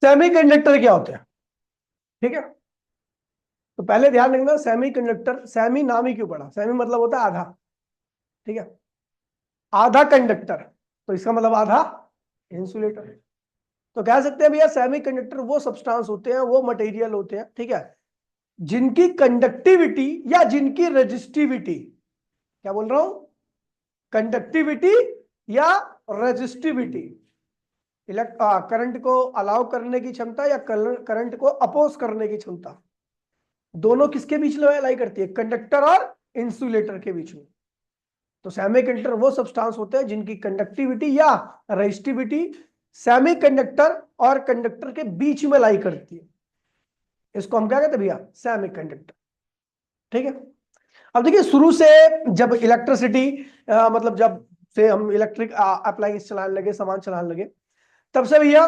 Semiconductor क्या होते हैं? ठीक है, तो पहले ध्यान रखना, सेमीकंडक्टर, सेमी नाम ही क्यों पड़ा, सेमी मतलब होता है आधा। ठीक है, आधा कंडक्टर, तो इसका मतलब आधा इंसुलेटर। तो कह सकते हैं भैया सेमीकंडक्टर वो सब्सटेंस होते हैं, वो मटेरियल होते हैं, ठीक है, जिनकी कंडक्टिविटी या जिनकी रेजिस्टिविटी, क्या बोल रहा हूं, कंडक्टिविटी या रेजिस्टिविटी, करंट को अलाउ करने की क्षमता या करंट को अपोज करने की क्षमता, दोनों किसके बीच में लाई करती है, कंडक्टर और इंसुलेटर के बीच में। तो सेमीकंडक्टर वो सब्सटेंस होते हैं जिनकी कंडक्टिविटी या रेजिस्टिविटी सेमीकंडक्टर और कंडक्टर के बीच में लाई करती है, इसको हम क्या कहते हैं भैया, सेमीकंडक्टर। ठीक है, अब देखिए शुरू से जब इलेक्ट्रिसिटी मतलब जब से हम इलेक्ट्रिक अप्लायंस चलाने लगे, सामान चलाने लगे, तब से भैया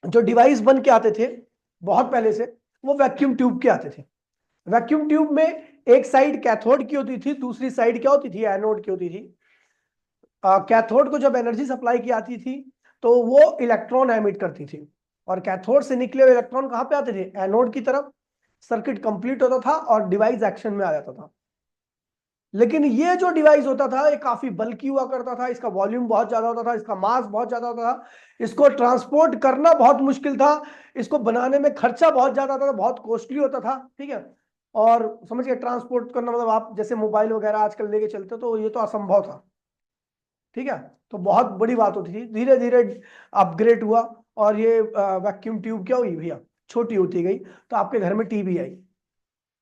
जो डिवाइस बन के आते थे बहुत पहले से, वो वैक्यूम ट्यूब के आते थे। वैक्यूम ट्यूब में एक साइड कैथोड की होती थी, दूसरी साइड क्या होती थी, एनोड की होती थी। कैथोड को जब एनर्जी सप्लाई की आती थी तो वो इलेक्ट्रॉन एमिट करती थी, और कैथोड से निकले हुए इलेक्ट्रॉन कहां पे आते थे, एनोड की तरफ। सर्किट कंप्लीट होता था और डिवाइस एक्शन में आ जाता था। लेकिन ये जो डिवाइस होता था ये काफी बल्कि हुआ करता था, इसका वॉल्यूम बहुत ज्यादा होता था, इसका मास बहुत ज्यादा होता था, इसको ट्रांसपोर्ट करना बहुत मुश्किल था, इसको बनाने में खर्चा बहुत ज्यादा था, बहुत कॉस्टली होता था। ठीक है, और समझिए ट्रांसपोर्ट करना मतलब आप जैसे मोबाइल वगैरह आजकल लेके चलते हो तो ये तो असंभव था। ठीक है, तो बहुत बड़ी बात होती थी। धीरे धीरे अपग्रेड हुआ और ये वैक्यूम ट्यूब क्या हुई भैया, छोटी होती गई, तो आपके घर में टीवी आई।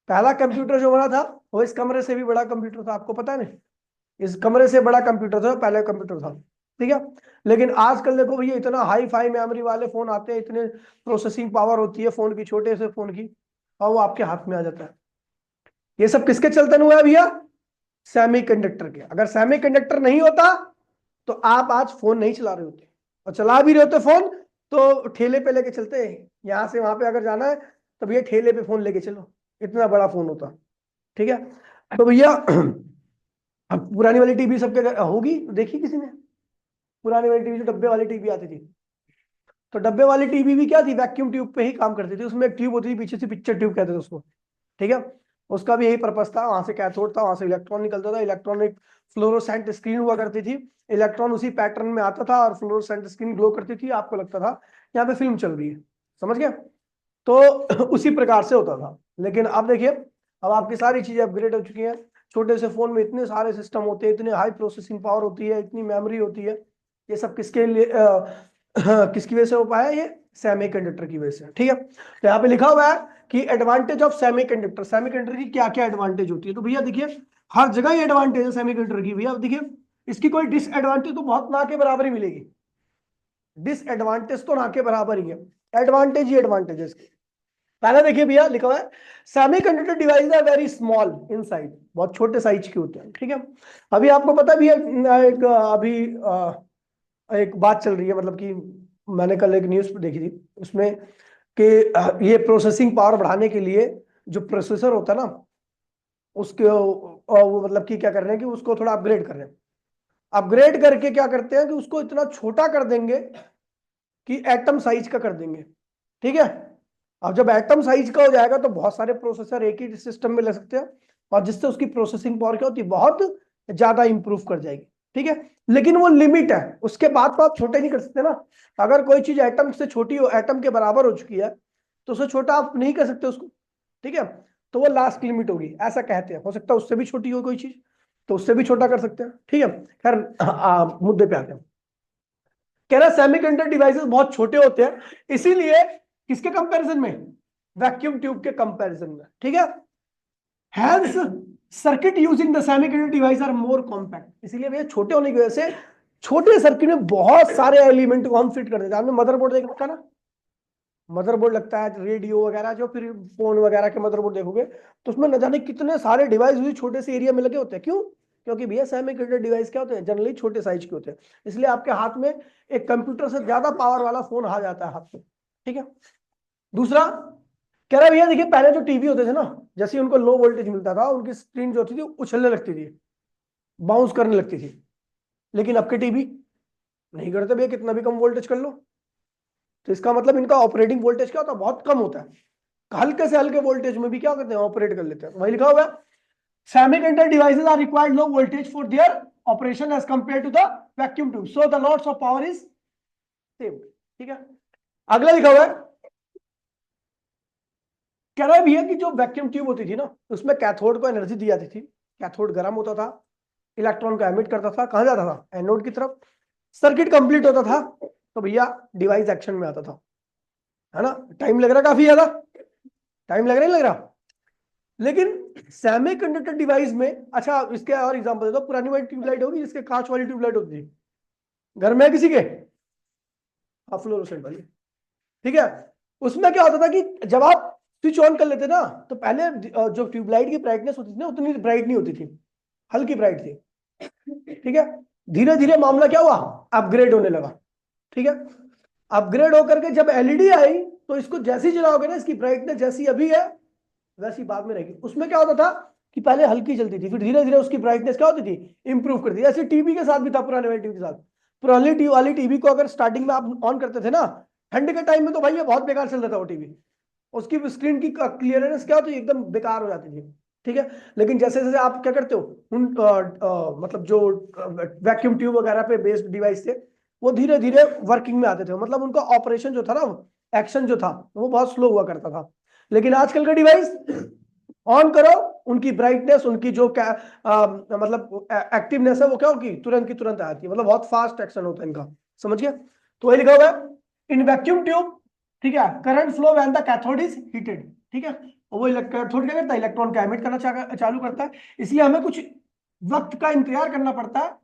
पहला कंप्यूटर जो बना था वो इस कमरे से भी बड़ा कंप्यूटर था, आपको पता है ना, इस कमरे से बड़ा कंप्यूटर था, पहले कंप्यूटर था। ठीक है, लेकिन आजकल देखो भैया इतना हाई फाई मेमोरी वाले फोन आते हैं, इतने प्रोसेसिंग पावर होती है फोन की, छोटे से फोन की, और वो आपके हाथ में आ जाता है। ये सब किसके चलते हुआ है भैया, सेमीकंडक्टर के। अगर सेमीकंडक्टर नहीं होता तो आप आज फोन नहीं चला रहे होते, और चला भी रहे होते फोन तो ठेले पे लेके चलते हैं, यहां से वहां पे अगर जाना है तो भैया ठेले पे फोन लेके चलो, इतना बड़ा फोन होता। ठीक है, तो भैया अब पुरानी वाली टीवी सबके घर होगी, देखी किसी ने, पुरानी वाली टीवी जो डब्बे वाली टीवी आती थी, तो डब्बे वाली टीवी भी क्या थी, वैक्यूम ट्यूब पे ही काम करती थी। उसमें एक ट्यूब होती थी पीछे से, पिक्चर ट्यूब कहते थे उसको। ठीक है, उसका भी यही पर्पस था, वहां से कैथोड था, वहां से इलेक्ट्रॉन निकलता था, इलेक्ट्रॉन एक फ्लोरोसेंट स्क्रीन हुआ करती थी, इलेक्ट्रॉन उसी पैटर्न में आता था और फ्लोरोसेंट स्क्रीन ग्लो करती थी, आपको लगता था यहाँ पे फिल्म चल रही है, समझ गया। तो उसी प्रकार से होता था। लेकिन अब देखिए, अब आपकी सारी चीजें अपग्रेड हो चुकी हैं, छोटे से फोन में इतने सारे सिस्टम होते हैं, इतने हाई प्रोसेसिंग पावर होती है, इतनी मेमोरी होती है। ये सब किसके लिए किसकी वजह से हो पाया, ये सेमीकंडक्टर की वजह से। ठीक है, तो यहाँ पे लिखा हुआ है कि एडवांटेज ऑफ सेमीकंडक्टर, सेमीकंडक्टर की क्या क्या एडवांटेज होती है। तो भैया देखिए हर जगह ही एडवांटेज है सेमीकंडक्टर की। भैया देखिए इसकी कोई डिसएडवांटेज तो बहुत ना के बराबर ही मिलेगी, डिसएडवांटेज तो ना के बराबर ही है, एडवांटेज ही एडवांटेज है इसकी। पहले देखिए भैया लिखा हुआ है semiconductor device are very small in size, बहुत छोटे साइज के होते हैं। ठीक है, अभी आपको पता भी है एक अभी एक बात चल रही है, मतलब कि मैंने कल एक न्यूज देखी थी उसमें कि ये प्रोसेसिंग पावर बढ़ाने के लिए जो प्रोसेसर होता है ना, उसके वो मतलब कि क्या कर रहे हैं कि उसको थोड़ा अपग्रेड कर रहे हैं। अपग्रेड करके क्या करते हैं कि उसको इतना छोटा कर देंगे कि एटम साइज का कर देंगे। ठीक है, अब जब एटम साइज का हो जाएगा तो बहुत सारे प्रोसेसर एक ही सिस्टम में ले सकते हैं, और जिससे उसकी प्रोसेसिंग पावर क्या होती है, बहुत ज्यादा इंप्रूव कर जाएगी। ठीक है, लेकिन वो लिमिट है, उसके बाद तो आप छोटे नहीं कर सकते ना। अगर कोई चीज एटम से छोटी हो, एटम के बराबर हो चुकी है, तो उससे छोटा आप नहीं कर सकते उसको। ठीक है, तो वो लास्ट लिमिट होगी, ऐसा कहते हैं। हो सकता है उससे भी छोटी हो कोई चीज, तो उससे भी छोटा कर सकते हैं। ठीक है, खैर मुद्दे पे आते हैं। कह रहा सेमीकंडक्टर डिवाइसेस बहुत छोटे होते हैं, इसीलिए किसके कंपैरिजन में, वैक्यूम ट्यूब के कंपैरिजन में। ठीक है, hence circuit using the semiconductor device are more compact, इसीलिए भैया छोटे होने की वजह से छोटे सर्किट में बहुत सारे एलिमेंट को हम फिट कर देते हैं। आपने मदरबोर्ड देख रखा ना, मदरबोर्ड लगता है, रेडियो वगैरह, जो फिर फोन वगैरह के मदरबोर्ड देखोगे तो उसमें न जाने कितने सारे डिवाइस उसी छोटे से एरिया में लगे होते हैं। क्यों, क्योंकि भैया सेमीकंडक्टर डिवाइस क्या होते हैं, जनरली छोटे साइज के होते हैं, इसलिए आपके हाथ में एक कंप्यूटर से ज्यादा पावर वाला फोन आ जाता है हाथ में। ठीक है, दूसरा कह रहा है भैया देखिए पहले जो टीवी होते थे ना, जैसे ही उनको लो वोल्टेज मिलता था उनकी स्क्रीन जो होती थी उछलने लगती थी, बाउंस करने लगती थी। लेकिन अब के टीवी नहीं करते भैया, कितना भी कम वोल्टेज कर लो। तो इसका मतलब इनका ऑपरेटिंग वोल्टेज क्या होता है, बहुत कम होता है। हल्के से हल्के वोल्टेज में भी क्या करते हैं, ऑपरेट कर लेते हैं। वही लिखा हुआ है, semiconductor devices are required low voltage for their operation as compare to the vacuum tube, so the lots of power is same. ठीक है, अगला लिखा हुआ है, कह रहा है भैया कि जो वैक्यूम ट्यूब होती थी ना, उसमें कैथोड को एनर्जी दी जाती थी, कैथोड गर्म होता था, इलेक्ट्रॉन को एमिट करता था, कहां जाता था, एनोड की तरफ। सर्किट कंप्लीट होता था तो भैया डिवाइस एक्शन में आता था, है ना। टाइम लग रहा काफी ज्यादा, टाइम लग रहा नहीं लग रहा। लेकिन सेमीकंडक्टर डिवाइस में, अच्छा इसके और एग्जांपल दे दो, पुरानी वाली ट्यूबलाइट होगी जिसके कांच वाली ट्यूबलाइट होती थी, घर में किसी के, फ्लोरोसेंट वाली, ठीक है। उसमें क्या होता था कि जब आप स्विच ऑन कर लेते ना, तो पहले जो ट्यूबलाइट की ब्राइटनेस होती थी ना, उतनी ब्राइट नहीं होती थी, हल्की ब्राइट थी, ठीक है। धीरे धीरे मामला क्या हुआ, अपग्रेड होने लगा, ठीक है। अपग्रेड होकर के जब एलईडी आई, तो इसको जैसे ही जलाओगे ना, इसकी ब्राइटनेस जैसी अभी है वैसी बाद में रहेगी। उसमें क्या होता था कि पहले हल्की जलती थी, फिर धीरे धीरे उसकी ब्राइटनेस क्या होती थी, इंप्रूव करती थी। ऐसे टीवी के साथ भी था, पुराने वाली टीवी के साथ। पुरानी टीवी वाली टीवी को अगर स्टार्टिंग में आप ऑन करते थे ना, ठंड के टाइम में, तो भाई ये बहुत बेकार चल रहा था वो टीवी, उसकी स्क्रीन की क्लियरनेस क्या होती, एकदम बेकार हो जाती थी, ठीक है। लेकिन जैसे जैसे आप क्या करते हो, उन मतलब जो वैक्यूम ट्यूब वगैरह पे बेस्ड डिवाइस थे, वो धीरे धीरे वर्किंग में आते थे, मतलब उनका ऑपरेशन जो था ना, एक्शन जो था वो बहुत स्लो हुआ करता था। लेकिन आजकल का डिवाइस ऑन करो, उनकी ब्राइटनेस, उनकी जो मतलब एक्टिवनेस है, वो क्या होगी, तुरंत की तुरंत आती है, मतलब बहुत फास्ट एक्शन होता है इनका, समझ गया। तो वही लिखा हुआ है, इन वैक्यूम ट्यूब, ठीक है, current flow when the cathode is heated, ठीक है। और वो कैथोड क्या करता है, इलेक्ट्रॉन का एमिट करना चालू करता है, इसलिए हमें कुछ वक्त का इंतजार करना पड़ता है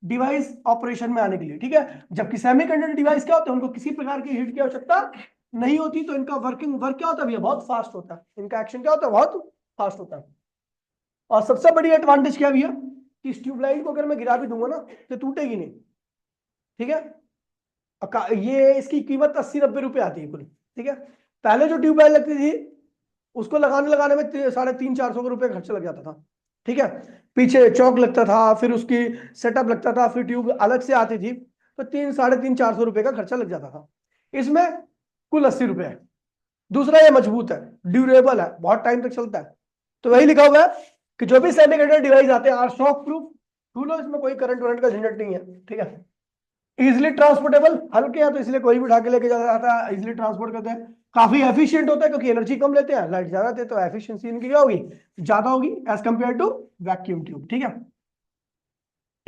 डिवाइस ऑपरेशन में आने के लिए, ठीक है। जबकि सेमीकंडक्टर डिवाइस क्या होते हैं, उनको किसी प्रकार की हीट की आवश्यकता नहीं होती, तो इनका वर्क क्या होता है भैया, बहुत फास्ट होता है, इनका एक्शन क्या होता है, बहुत फास्ट होता है। और सबसे बड़ी एडवांटेज क्या भैया, कि इस ट्यूबलाइट को अगर मैं गिरा भी दूंगा ना, तो टूटेगी नहीं, ठीक है। ये इसकी कीमत 80-90 रुपए आती है कुल, ठीक है। पहले जो ट्यूबलाइट लगती थी, उसको लगाने लगाने में 300-450 रुपए खर्चा लग जाता था, ठीक है। पीछे चौक लगता था, फिर उसकी सेटअप लगता था, फिर ट्यूब अलग से आती थी, तो 300-350 रुपए का खर्चा लग जाता था। इसमें कुल 80 रुपए है। दूसरा, ये मजबूत है, ड्यूरेबल है, बहुत टाइम तक चलता है। तो वही लिखा हुआ है कि जो भी सेमीकंडक्टर डिवाइस आते हैं आर शॉक प्रूफ, लो इसमें कोई करंट वरंट का झंझट नहीं है, ठीक है। इजिली ट्रांसपोर्टेबल, हल्के हैं तो इसलिए कोई भी उठा के लेके जाता है, इजिली ट्रांसपोर्ट करते हैं। काफी एफिशिएंट होता है, क्योंकि एनर्जी कम लेते हैं, लाइट ज्यादा देते हैं, तो एफिशिएंसी इनकी क्या होगी, ज्यादा होगी as compare to vacuum tube, ठीक है।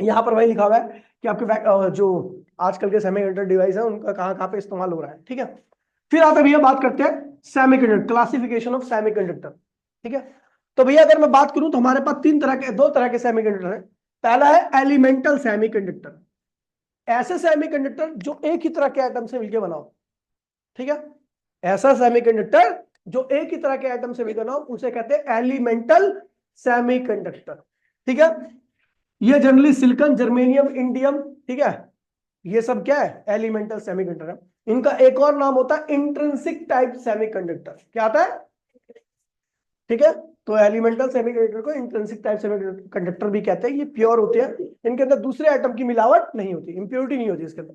यहाँ पर वही लिखा हुआ है कि आपके जो आजकल के सेमीकंडक्टर डिवाइस है, उनका कहाँ कहाँ पे इस्तेमाल हो रहा है, ठीक है। फिर आते भैया बात करते हैं सेमीकंडक्टर, क्लासिफिकेशन ऑफ सेमीकंडक्टर, ठीक है। तो भैया अगर मैं बात करूं, तो हमारे पास दो तरह के सेमीकंडक्टर है। पहला है एलिमेंटल सेमीकंडक्टर, ऐसे सेमीकंडक्टर जो एक ही तरह के एटम से मिलकर बनाओ, ठीक है। ऐसा सेमीकंडक्टर जो एक ही तरह के एटम से मिलकर बनाओ, उसे कहते हैं एलिमेंटल सेमीकंडक्टर, ठीक है। ये जनरली सिलिकॉन, जर्मेनियम, इंडियम, ठीक है, ये सब क्या है, एलिमेंटल सेमीकंडक्टर है। इनका एक और नाम होता है इंट्रिंसिक टाइप सेमीकंडक्टर, क्या आता है, ठीक है। तो एलिमेंटल सेमीकंडक्टर को इंट्रिंसिक टाइप सेमीकंडक्टर भी कहते हैं। ये प्योर होते हैं, इनके अंदर दूसरे एटम की मिलावट नहीं होती, इंप्योरिटी नहीं होती इसके अंदर।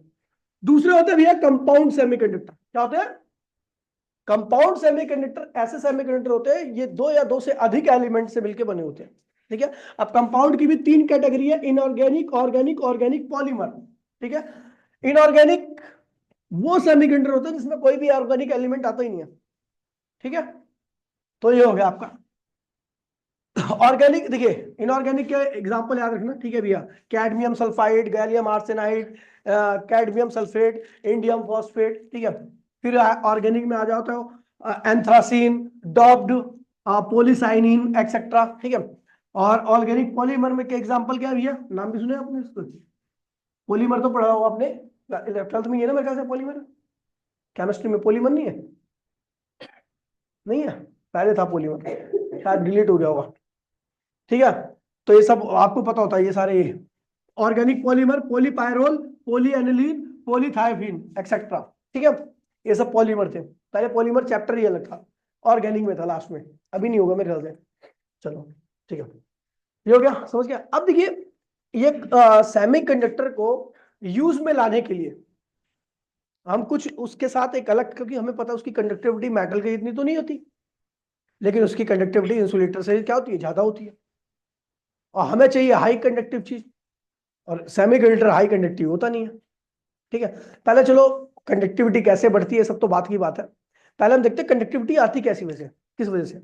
दूसरे होते हैं भैया कंपाउंड सेमीकंडक्टर, क्या होते हैं, कंपाउंड सेमीकंडक्टर ऐसे सेमीकंडक्टर होते हैं, ये दो या दो से अधिक एलिमेंट से मिलकर बने होते हैं, ठीक है। अब कंपाउंड की भी 3 कैटेगरी है, इनऑर्गेनिक, ऑर्गेनिक, ऑर्गेनिक पॉलीमर, ठीक है। इनऑर्गेनिक वो सेमीकंडक्टर होते हैं जिसमें कोई भी ऑर्गेनिक एलिमेंट आता ही नहीं है, ठीक है। तो ये हो गया आपका ऑर्गेनिक। देखिए इनऑर्गेनिक के एग्जांपल याद रखना, ठीक है भैया, cadmium sulphide, gallium arsenide, cadmium sulphate, indium phosphate, ठीक है। फिर ऑर्गेनिक में आ जाओ तो एंथ्रासीन, डॉप्ड, पोलिसाइनिन एक्सेट्रा, ठीक है। और ऑर्गेनिक पॉलीमर में के एग्जांपल क्या है भैया, नाम भी सुने आपने इसको, पॉलीमर तो पढ़ा होगा आपने, 12th में, ये ना मेरे ख्याल से पॉलीमर, केमिस्ट्री में पॉलीमर नहीं है, नहीं है, पहले था पॉलीमर, शायद डिलीट हो गया होगा, ठीक है। तो ये सब आपको पता होता है, ये सारे ऑर्गेनिक पॉलीमर, पॉलीपायरोल, पॉलीएनिलीन, पॉलीथायोफीन एक्सेट्रा, ठीक है। ये सब पॉलीमर थे, पहले पॉलीमर चैप्टर ही अलग था, ऑर्गेनिक में था लास्ट में, अभी नहीं होगा मेरे ख्याल से। चलो ठीक है, ये हो गया, समझ गया। अब देखिए, ये सेमीकंडक्टर को यूज में लाने के लिए हम कुछ उसके साथ एक अलग, क्योंकि हमें पता है उसकी कंडक्टिविटी मेटल की इतनी तो नहीं होती, लेकिन उसकी कंडक्टिविटी इंसुलेटर से क्या होती है, ज्यादा होती है, और हमें चाहिए हाई कंडक्टिव चीज, और सेमीकंडक्टर हाई कंडक्टिव होता नहीं है। ठीक है, पहले चलो कंडक्टिविटी कैसे बढ़ती है सब तो बात की बात है, पहले हम देखते हैं कंडक्टिविटी आती कैसी वजह से, किस वजह से।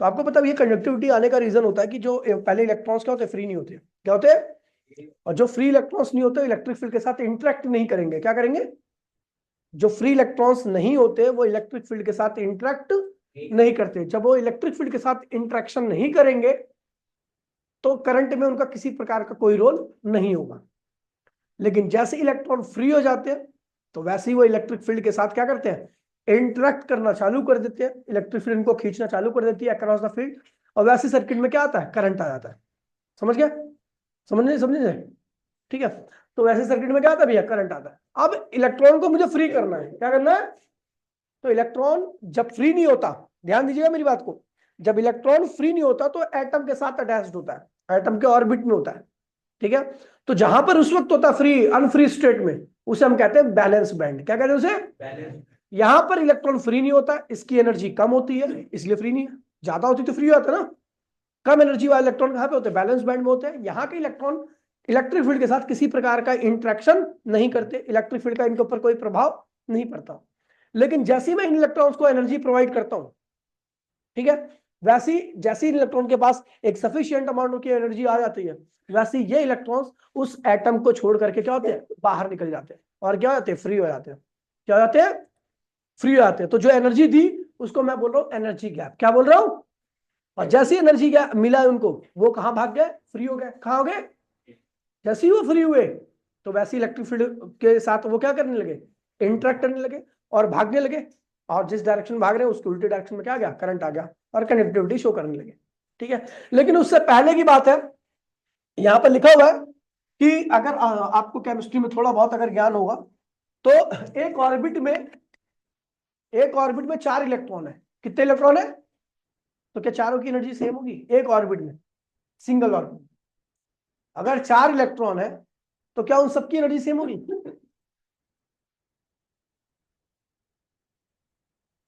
तो आपको पता है ये कंडक्टिविटी आने का रीजन होता है कि जो पहले इलेक्ट्रॉन्स क्या होते हैं, फ्री नहीं होते, क्या होते हैं, और जो फ्री इलेक्ट्रॉन्स नहीं होते इलेक्ट्रिक फील्ड के साथ इंटरेक्ट नहीं करेंगे, क्या करेंगे, जो फ्री इलेक्ट्रॉन्स नहीं होते वो इलेक्ट्रिक फील्ड के साथ इंटरेक्ट नहीं करते, जब वो इलेक्ट्रिक फील्ड के साथ इंटरेक्शन नहीं करेंगे तो करंट में उनका किसी प्रकार का कोई रोल नहीं होगा। लेकिन जैसे इलेक्ट्रॉन फ्री हो जाते हैं तो वैसे ही वो इलेक्ट्रिक फील्ड के साथ क्या करते हैं, इंटरेक्ट करना चालू कर देते हैं, इलेक्ट्रिक फील्ड इनको खींचना चालू कर देती है अक्रॉस द फील्ड, और वैसे सर्किट में क्या आता है, करंट आ जाता है। समझ गया, समझने समझे, ठीक है। तो वैसे सर्किट में क्या आता है भैया, करंट आता है। अब इलेक्ट्रॉन को मुझे फ्री करना है, क्या करना है, तो इलेक्ट्रॉन जब फ्री नहीं होता, ध्यान दीजिएगा मेरी बात को, जब इलेक्ट्रॉन फ्री नहीं होता तो एटम के साथ अटैच्ड होता है, एटम के ऑर्बिट में होता है, ठीक है। तो जहां पर उस वक्त होता है फ्री, अनफ्री स्टेट में, उसे हम कहते हैं बैलेंस बैंड, क्या कहते हैं उसे, बैलेंस। यहां पर इलेक्ट्रॉन फ्री नहीं होता, इसकी एनर्जी कम होती है इसलिए फ्री नहीं है, ज्यादा होती तो फ्री होता ना। कम एनर्जी वाले इलेक्ट्रॉन कहां पे होते हैं, बैलेंस बैंड में होते हैं। यहाँ के इलेक्ट्रॉन इलेक्ट्रिक फील्ड के साथ किसी प्रकार का इंट्रैक्शन नहीं करते, इलेक्ट्रिक फील्ड का इनके ऊपर कोई प्रभाव नहीं पड़ता। लेकिन जैसे ही मैं इन इलेक्ट्रॉन्स को एनर्जी प्रोवाइड करता हूं, ठीक है, वैसी जैसे ही इलेक्ट्रॉन के पास एक सफिशिएंट अमाउंट की एनर्जी आ जाती है, वैसे ये इलेक्ट्रॉन्स उस एटम को छोड़ करके क्या होते हैं, बाहर निकल जाते हैं, और क्या होते हैं, फ्री हो जाते हैं। क्या हो जाते हैं, फ्री हो जाते हैं। तो जो एनर्जी थी उसको मैं बोल रहा हूं एनर्जी गैप, क्या बोल रहा हूं, और जैसे एनर्जी गैप मिला उनको, वो कहां भाग गए, फ्री हो गए, कहां हो गए, जैसे ही वो फ्री हुए तो वैसे इलेक्ट्रिक फील्ड के साथ वो क्या करने लगे, इंटरेक्ट करने लगे और भागने लगे, और जिस डायरेक्शन भाग रहे हैं उसके उल्टे डायरेक्शन में क्या आ गया, करंट आ गया, और कनेक्टिविटी शो करने लगे। ठीक है, लेकिन उससे पहले की बात है, यहां पर लिखा हुआ है कि अगर आपको केमिस्ट्री में थोड़ा बहुत अगर ज्ञान होगा तो एक ऑर्बिट में 4 इलेक्ट्रॉन है। कितने इलेक्ट्रॉन है, तो क्या चारों की एनर्जी सेम होगी एक ऑर्बिट में, सिंगल ऑर्बिट। अगर 4 इलेक्ट्रॉन है तो क्या उन सबकी एनर्जी सेम होगी,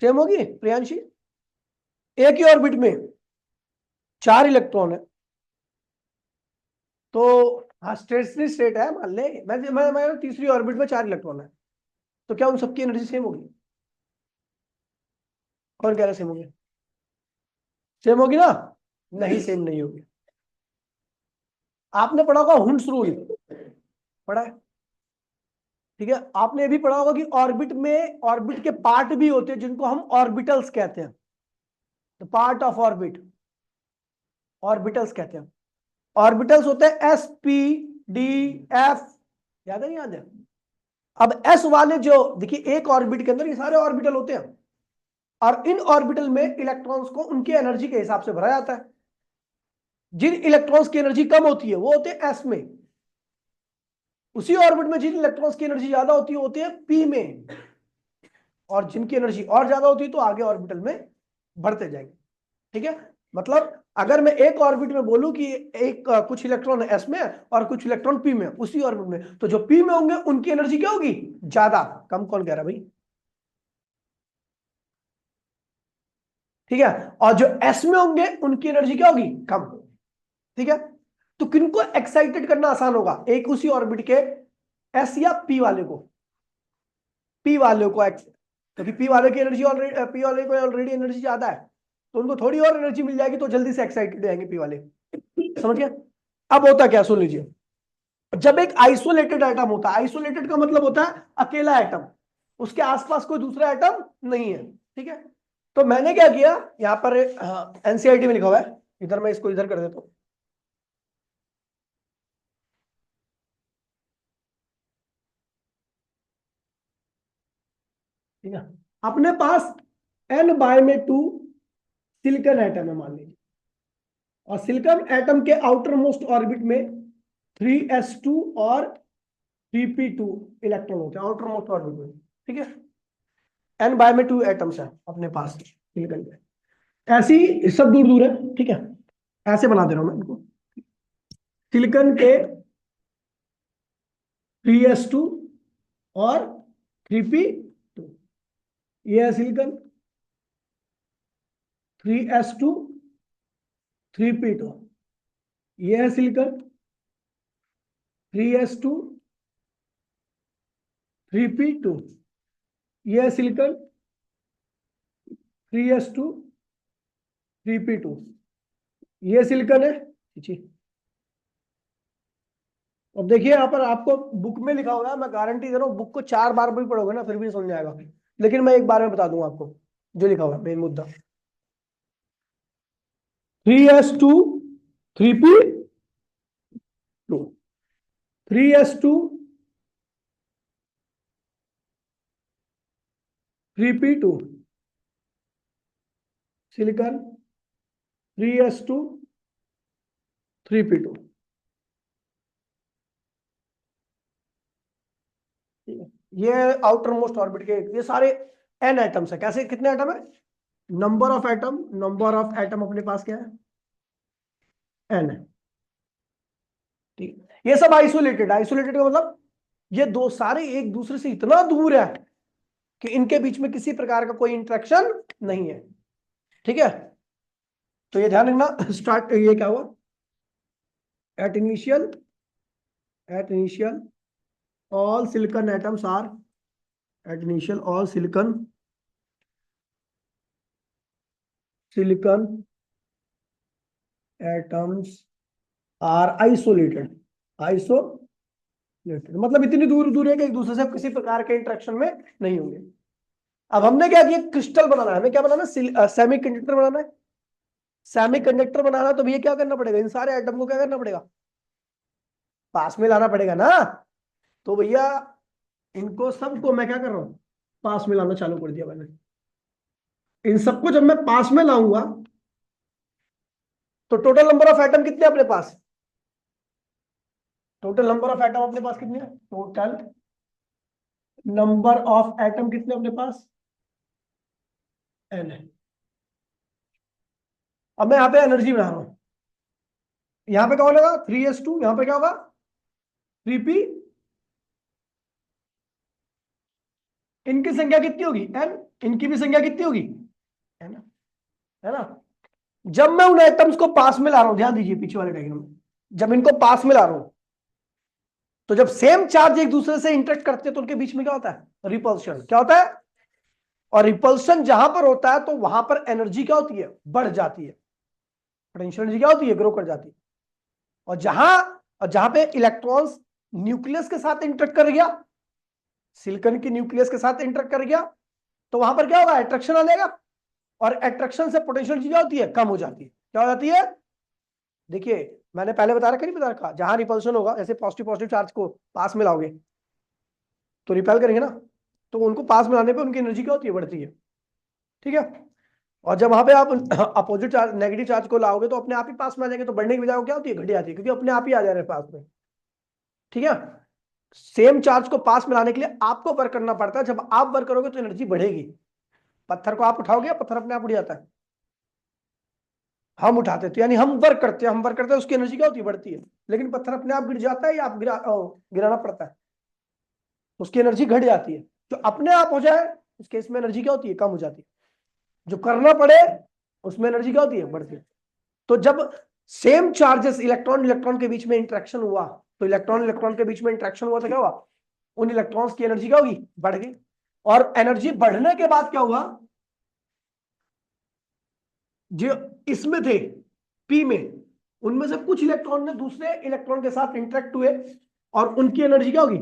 सेम होगी प्रियांशी। एक ही ऑर्बिट में 4 इलेक्ट्रॉन है तो, हाँ स्टेशनरी स्टेट है मान ले, मैं तीसरी ऑर्बिट में 4 इलेक्ट्रॉन है, तो क्या उन सबकी एनर्जी सेम होगी, कौन कह रहा है सेम होगी, सेम होगी ना, नहीं सेम नहीं होगी। आपने पढ़ा होगा हुंस रूल, पढ़ा है, ठीक है। आपने ये भी पढ़ा होगा कि ऑर्बिट में ऑर्बिट के पार्ट भी होते हैं जिनको हम ऑर्बिटल्स कहते हैं, तो पार्ट ऑफ ऑर्बिट ऑर्बिटल्स कहते हैं। ऑर्बिटल्स होते हैं एस पी डी एफ, याद है नहीं याद है। अब एस वाले जो देखिए, एक ऑर्बिट के अंदर ये सारे ऑर्बिटल होते हैं, और इन ऑर्बिटल में इलेक्ट्रॉन्स को उनकी एनर्जी के हिसाब से भरा जाता है। जिन इलेक्ट्रॉन्स की एनर्जी कम होती है वो होते हैं एस में, उसी ऑर्बिट में जिन इलेक्ट्रॉन्स की एनर्जी ज्यादा होती है पी में, और जिनकी एनर्जी और ज्यादा होती है तो आगे ऑर्बिटल में बढ़ते जाएंगे। ठीक है, मतलब अगर मैं एक ऑर्बिट में बोलूं कि एक कुछ इलेक्ट्रॉन एस में और कुछ इलेक्ट्रॉन पी में, उसी ऑर्बिट में, तो जो पी में होंगे उनकी एनर्जी क्या होगी, ज्यादा। कम कौन कह रहा है भाई, ठीक है, और जो एस में होंगे उनकी एनर्जी क्या होगी, कम। ठीक है, तो किनको एक्साइटेड करना आसान होगा, एक उसी ऑर्बिट के एस या पी वाले को, पी वाले को क्योंकि पी वाले की एनर्जी ऑलरेडी, पी वाले को ऑलरेडी एनर्जी ज्यादा है, तो उनको थोड़ी और एनर्जी मिल जाएगी तो जल्दी से एक्साइटेड हो जाएंगे पी वाले। समझ गया। अब होता क्या, सुन लीजिए, जब एक आइसोलेटेड एटम होता है, आइसोलेटेड का मतलब होता है अकेला एटम, उसके आसपास कोई दूसरा एटम नहीं है, ठीक है। तो मैंने क्या किया, यहां पर एनसीईआरटी में लिखा हुआ है, इधर मैं इसको इधर कर देता हूं, ठीक है। अपने पास एन बाय में 2 सिलिकॉन एटम है मान लीजिए, और सिलिकॉन एटम के आउटर मोस्ट ऑर्बिट में 3s2 और 3p2 इलेक्ट्रॉन होते हैं आउटर मोस्ट ऑर्बिट में, ठीक है। एन बाय में 2 एटम्स है अपने पास सिलिकॉन के, ऐसी सब दूर दूर है, ठीक है। ऐसे बना दे रहा हूं मैं इनको, सिलिकॉन के 3s2 और 3p2, ये है सिलिकॉन 3s2 3p2, ये है सिलिकॉन 3s2 3p2, ये है सिलिकॉन 3s2 3p2, ये सिलिकॉन है। अब देखिए यहाँ पर आपको बुक में लिखा होगा, मैं गारंटी दे रहा हूँ बुक को 4 बार भी पढ़ोगे ना फिर भी समझ आएगा, लेकिन मैं एक बार में बता दूंगा आपको जो लिखा हुआ है मेन मुद्दा। 3s2 3p2, 3s2 3p2, silicon 3s2 3p2। ये आउटर मोस्ट ऑर्बिट के ये सारे n एटम्स है। कैसे, कितने एटम है? Number of atom, number of atom अपने पास क्या है? n है। ठीक, ये सब आइसोलेटेड, आइसोलेटेड का मतलब ये दो सारे एक दूसरे से इतना दूर है कि इनके बीच में किसी प्रकार का कोई इंटरेक्शन नहीं है। ठीक है, तो ये ध्यान रखना। स्टार्ट, ये क्या हुआ? At initial all silicon atoms are at initial all silicon atoms are isolated मतलब इतनी दूर दूर है कि एक दूसरे से किसी प्रकार के इंटरेक्शन में नहीं होंगे। अब हमने क्या किया, क्रिस्टल बनाना है, हमें क्या बनाना है? सेमीकंडक्टर बनाना है। सेमीकंडक्टर बनाना तो भैया क्या करना पड़ेगा? इन सारे एटम को क्या करना पड़ेगा? पास में लाना पड़ेगा ना। तो भैया इनको सबको मैं क्या कर रहा हूं? पास में लाना चालू कर दिया मैंने। इन सबको जब मैं पास में लाऊंगा तो टोटल नंबर ऑफ एटम कितने अपने पास? टोटल नंबर ऑफ एटम अपने पास कितने हैं? टोटल नंबर ऑफ एटम कितने अपने पास? n है। अब मैं यहां पे एनर्जी बना रहा हूं, यहां पे क्या होगा? 3s2, यहां पे क्या होगा? 3p। इनकी संख्या कितनी होगी? n। इनकी भी संख्या कितनी होगी? n, है ना। जब मैं उन एटम्स को पास में ला रहा हूं, ध्यान दीजिए पीछे वाले डायग्राम में, जब इनको पास में ला रहा हूं तो जब सेम चार्ज एक दूसरे से इंटरेक्ट करते हैं तो उनके बीच में क्या होता है? रिपल्शन। क्या होता है? और रिपल्शन जहां पर होता है तो वहां पर एनर्जी क्या होती है? बढ़ जाती है। पोटेंशियल एनर्जी क्या होती है? ग्रो कर जाती है। और जहां पे इलेक्ट्रॉन्स न्यूक्लियस के साथ इंटरेक्ट कर गया, सिलिकॉन की न्यूक्लियस के साथ इंटरेक्ट कर गया, तो वहां पर क्या होगा? अट्रैक्शन आ जाएगा। और अट्रैक्शन से पोटेंशियल एनर्जी क्या होती है? कम हो जाती है। क्या हो जाती है? देखिए मैंने पहले बता रखा, नहीं बता रखा, जहां रिपल्शन होगा, जैसे पॉजिटिव पॉजिटिव चार्ज को पास में लाओगे तो रिपेल करेंगे ना, तो उनको पास में लाने पे उनकी एनर्जी क्या होती है? बढ़ती है। ठीक है। और जब वहां पे आप अपोजिट चार्ज, नेगेटिव चार्ज को लाओगे तो अपने आप ही पास में आ जाएंगे, तो बढ़ने की बजाय वो क्या होती है? घट जाती है, क्योंकि अपने आप ही आ जा रहे हैं पास में। ठीक है। सेम चार्ज को पास में लाने के लिए आपको वर्क करना पड़ता है। जब आप वर्क करोगे तो एनर्जी बढ़ेगी। पत्थर को आप उठाओगे, पत्थर अपने आप उड़ जाता है। हम उठाते तो यानी हम वर्क करते हैं, हम वर्क करते हैं, उसकी एनर्जी क्या होती है? बढ़ती है। लेकिन पत्थर अपने आप गिर जाता है या आप गिराना पड़ता है? उसकी एनर्जी घट जाती है। जो अपने आप हो जाए उस केस में एनर्जी क्या होती है? कम हो जाती है। जो करना पड़े उसमें एनर्जी क्या होती है? बढ़ती है। तो जब सेम चार्जेस इलेक्ट्रॉन इलेक्ट्रॉन के बीच में इंटरेक्शन हुआ, तो इलेक्ट्रॉन इलेक्ट्रॉन के बीच में इंटरेक्शन हुआ तो क्या हुआ? उन इलेक्ट्रॉन्स की एनर्जी क्या होगी? बढ़ गई। और एनर्जी बढ़ने के बाद क्या हुआ? जो इसमें थे पी में, उनमें से कुछ इलेक्ट्रॉन ने दूसरे इलेक्ट्रॉन के साथ इंटरेक्ट हुए और उनकी एनर्जी क्या होगी?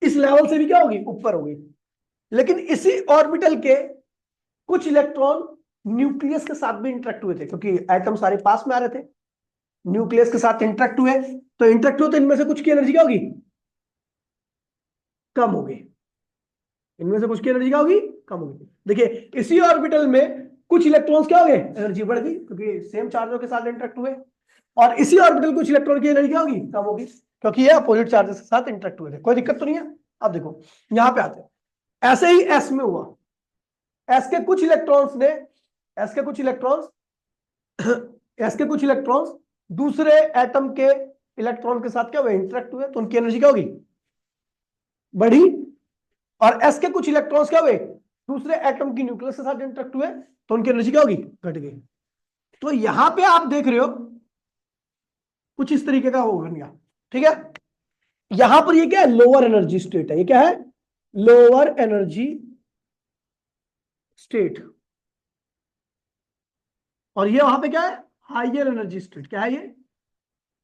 इस लेवल से भी क्या होगी? ऊपर होगी। लेकिन इसी ऑर्बिटल के कुछ इलेक्ट्रॉन न्यूक्लियस के साथ भी इंटरेक्ट हुए थे, क्योंकि एटम सारे पास में आ रहे थे, न्यूक्लियस के साथ इंटरेक्ट हुए, तो इंटरेक्ट हुए तो इनमें से कुछ की एनर्जी क्या होगी? कम होगी। इनमें से कुछ की एनर्जी क्या होगी? कम होगी। देखिए इसी ऑर्बिटल में कुछ इलेक्ट्रॉन्स क्या हो गए? एनर्जी बढ़ गई, क्योंकि सेम चार्जों के साथ इंटरेक्ट हुए। और इसी ऑर्बिटल कुछ इलेक्ट्रॉन की एनर्जी क्या होगी? कम होगी, क्योंकि ये अपोजिट चार्जेस के साथ इंटरेक्ट हुए थे। कोई दिक्कत तो नहीं है। अब देखो यहां पे आते हैं, ऐसे ही एस में हुआ। एस के कुछ इलेक्ट्रॉन्स ने एस के कुछ इलेक्ट्रॉन्स एस के कुछ इलेक्ट्रॉन्स दूसरे एटम के इलेक्ट्रॉन के साथ क्या हुए? इंटरेक्ट हुए, तो उनकी एनर्जी क्या होगी? बढ़ी। और s के कुछ इलेक्ट्रॉन्स क्या हुए, दूसरे एटम की न्यूक्लियस के साथ इंटरेक्ट हुए, तो उनकी एनर्जी क्या होगी, घट गई। तो यहां पे आप देख रहे हो कुछ इस तरीके का हो गया, ठीक है। यहां पर ये क्या है, लोअर एनर्जी स्टेट है, ये क्या है, लोअर एनर्जी स्टेट। और ये वहां पे क्या है, हायर एनर्जी स्टेट। क्या है ये,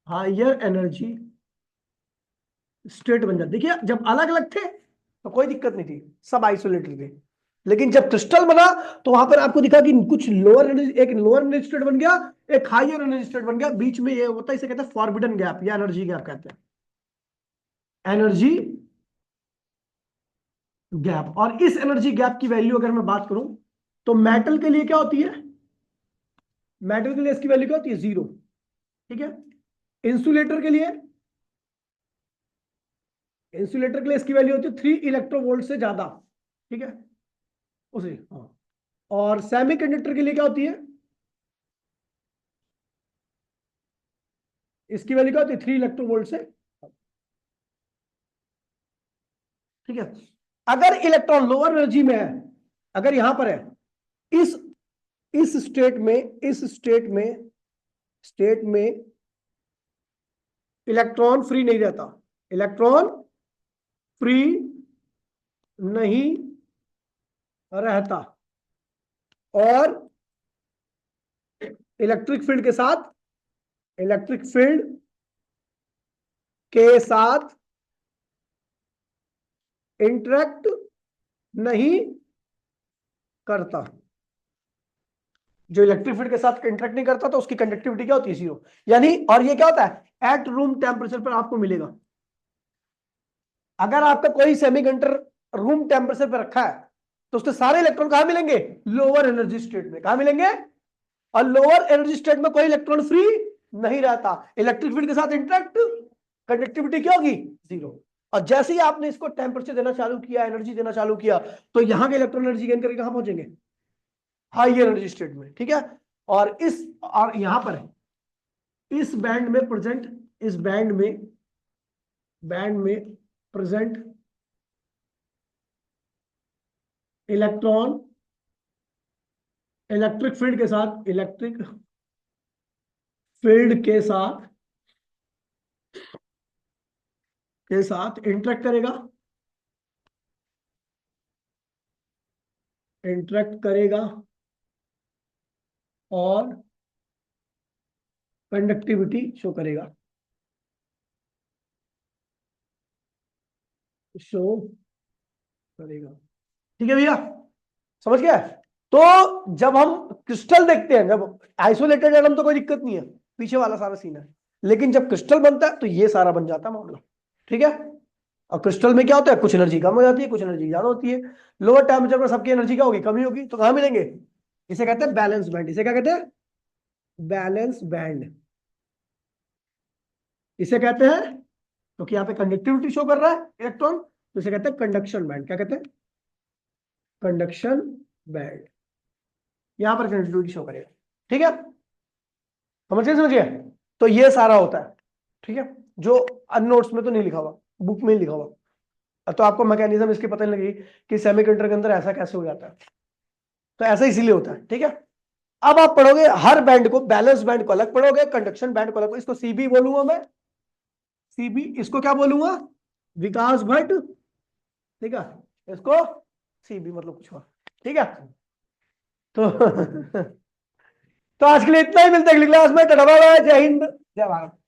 हायर एनर्जी स्टेट बन जाती। देखिए जब अलग अलग थे तो कोई दिक्कत नहीं थी, सब आइसोलेटेड थे। लेकिन जब क्रिस्टल बना तो वहां पर आपको दिखा कि कुछ लोअर एनर्जी, एक लोअर एनर्जी स्टेट बन गया, एक हायर एनर्जी स्टेट बन गया, बीच में ये होता है, इसे कहते हैं फॉरबिडन गैप या एनर्जी गैप कहते हैं, एनर्जी गैप। और इस एनर्जी गैप की वैल्यू अगर मैं बात करूं तो मेटल के लिए क्या होती है, मेटल के लिए इसकी वैल्यू क्या होती है, 0, ठीक है। इंसुलेटर के लिए, इंसुलेटर के लिए इसकी वैल्यू होती है 3 इलेक्ट्रोवोल्ट से ज्यादा, ठीक है, उसे हाँ। और सेमीकंडक्टर के लिए क्या होती है, इसकी वैल्यू क्या होती है, 3 इलेक्ट्रोवोल्ट से, ठीक है। अगर इलेक्ट्रॉन लोअर एनर्जी में है, अगर यहां पर है, इस इस स्टेट में, इस स्टेट में इलेक्ट्रॉन फ्री नहीं रहता, इलेक्ट्रॉन फ्री नहीं रहता, और इलेक्ट्रिक फील्ड के साथ, इलेक्ट्रिक फील्ड के साथ इंटरेक्ट नहीं करता। जो इलेक्ट्रिक फील्ड के साथ इंटरेक्ट नहीं करता तो उसकी कंडक्टिविटी क्या होती है, 0। यानी, और ये क्या होता है, एट रूम टेम्परेचर पर आपको मिलेगा। अगर आपका कोई सेमीकंडक्टर रूम टेम्परेचर पर रखा है तो उसके सारे इलेक्ट्रॉन कहां मिलेंगे, लोअर एनर्जी स्टेट में। कहां मिलेंगे, और लोअर एनर्जी स्टेट में कोई इलेक्ट्रॉन फ्री नहीं रहता, इलेक्ट्रिक फील्ड के साथ इंटरेक्ट, कंडक्टिविटी क्या होगी, 0। और जैसे ही आपने इसको टेम्परेचर देना चालू किया, एनर्जी देना चालू किया, तो यहां के इलेक्ट्रॉन एनर्जी गेन करके कहां पहुंचेंगे, हाई एनर्जी स्टेट में, ठीक है। और यहां पर है, इस बैंड में प्रेजेंट, इस बैंड में प्रेजेंट इलेक्ट्रॉन इलेक्ट्रिक फील्ड के साथ, इलेक्ट्रिक फील्ड के साथ इंटरेक्ट करेगा, इंटरेक्ट करेगा, और कंडक्टिविटी शो करेगा, शो करेगा, ठीक है भैया, समझ गया। तो जब हम क्रिस्टल देखते हैं, जब आइसोलेटेड एटम तो कोई दिक्कत नहीं है, पीछे वाला सारा सीन है, लेकिन जब क्रिस्टल बनता है तो ये सारा बन जाता है मामला, ठीक है। और क्रिस्टल में क्या होता है, कुछ एनर्जी कम हो जाती है, कुछ एनर्जी ज्यादा होती है। लोअर टेम्परेचर पर सबकी एनर्जी क्या होगी, कमी होगी, तो कहां मिलेंगे, इसे कहते हैं बैलेंस बैंड। इसे क्या कहते हैं, बैलेंस बैंड, इसे कहते हैं, क्योंकि यहाँ पे कंडक्टिविटी शो कर रहा है इलेक्ट्रॉन, तो इसे कहते हैं कंडक्शन बैंड। क्या कहते हैं, कंडक्शन बैंड, यहां पर कंडक्टिविटी शो करेगा, ठीक है, समझिए। तो ये सारा होता है, ठीक है, जो नोट्स में तो नहीं लिखा हुआ, बुक में ही लिखा हुआ। तो आपको मैकेनिज्म इसकी पता नहीं लगी कि सेमीकंडक्टर के अंदर ऐसा कैसे हो जाता है, तो ऐसा इसीलिए होता है, ठीक है। अब आप पढ़ोगे हर बैंड को, बैलेंस बैंड को अलग पढ़ोगे, कंडक्शन बैंड को अलग, इसको सीबी बोलूंगा मैं, सीबी, इसको क्या बोलूंगा, विकास भट्ट, ठीक है, इसको सीबी मतलब कुछ और, ठीक है। तो तो आज के लिए इतना ही, मिलते हैं अगली क्लास में। टाटा बाय बाय, जय हिंद, जय भारत।